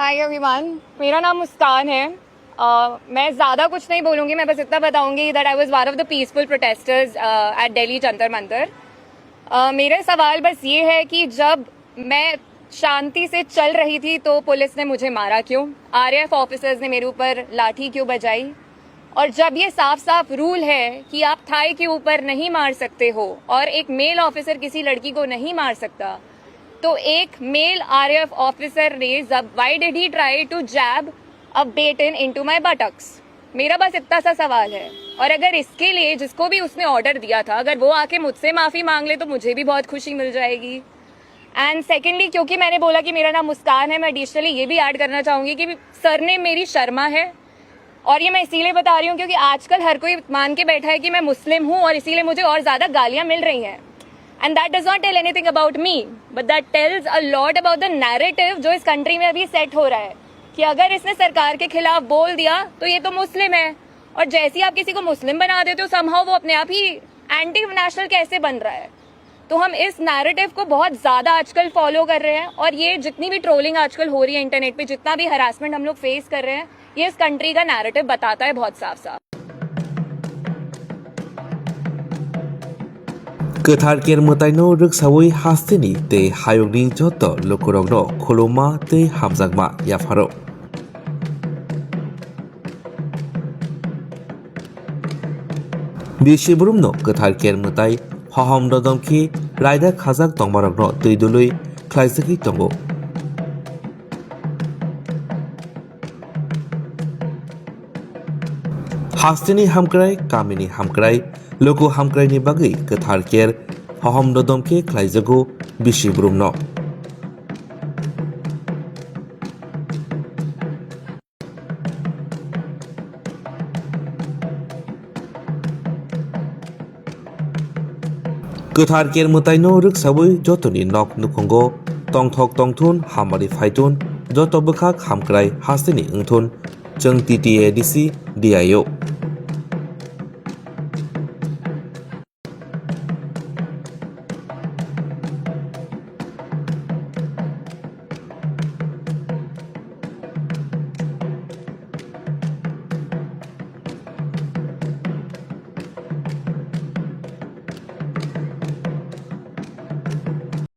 Hi everyone, मेरा नाम मुस्कान है। मैं ज़्यादा कुछ नहीं बोलूँगी, मैं बस इतना बताऊँगी that I was one of the peaceful protesters at Delhi Jantar Mantar. मेरा सवाल बस ये है कि जब मैं शांति से चल रही थी तो पुलिस ने मुझे मारा क्यों? आरएएफ ऑफिसर्स ने मेरे ऊपर लाठी क्यों बजाई? और जब ये साफ साफ रूल है कि आप थाई के ऊपर नहीं मार सकते हो और एक मेल ऑफिसर किसी लड़की को नहीं मार सकता, तो एक मेल आरएएफ ऑफिसर ने why did he try to jab a baton into my buttocks? मेरा बस इतना सा सवाल है। और अगर इसके लिए जिसको भी उसने ऑर्डर दिया था, अगर वो आके मुझसे माफी मांग ले तो मुझे भी बहुत खुशी मिल जाएगी। एंड सेकेंडली, क्योंकि मैंने बोला कि मेरा नाम मुस्कान है, मैं एडिशनली ये भी ऐड करना चाहूंगी कि सरनेम मेरी शर्मा है। और ये मैं इसीलिए बता रही हूँ क्योंकि आजकल हर कोई मान के बैठा है कि मैं मुस्लिम हूँ और इसीलिए मुझे और ज्यादा गालियां मिल रही हैं। And that does not tell anything about me, but that tells a lot about the narrative जो इस कंट्री में अभी सेट हो रहा है कि अगर इसने सरकार के खिलाफ बोल दिया तो ये तो मुस्लिम है, और जैसे ही आप किसी को मुस्लिम बना देते हो somehow वो अपने आप ही एंटी नेशनल कैसे बन रहा है। तो हम इस नैरेटिव को बहुत ज्यादा आजकल फॉलो कर रहे हैं, और ये जितनी भी ट्रोलिंग आजकल हो रही है इंटरनेट पे, जितना भी हरासमेंट हम लोग फेस कर रहे हैं, ये इस कंट्री का नैरेटिव बताता है बहुत साफ साफ। गोथार केर मोतायनो रोगसावै हास्तिनि ते हायगनि जत लोकरगनो खुलुमा ते हामजागमा याफारो बिसि बुरुमनो गोथार केर मोताय हहम ददमखि रायदा खाजाक तंगमारगनो दैदुलै ख्लाइसखि तंगो हास्तिनि हामक्राय कामिनि हामक्राय लोगो हामक्रायनि बागै गोथार केर हहम ददमखि ख्लाइजगो बिसि बुरुमनो गोथार केर मोतायनो रोगसावै जतनि नक नुखंगो तंथक तंथुन हामारि फाइथुन जत बोखाक हामक्राय हास्तिनि ओंथुन जों टीटीएडीसी डीआईओ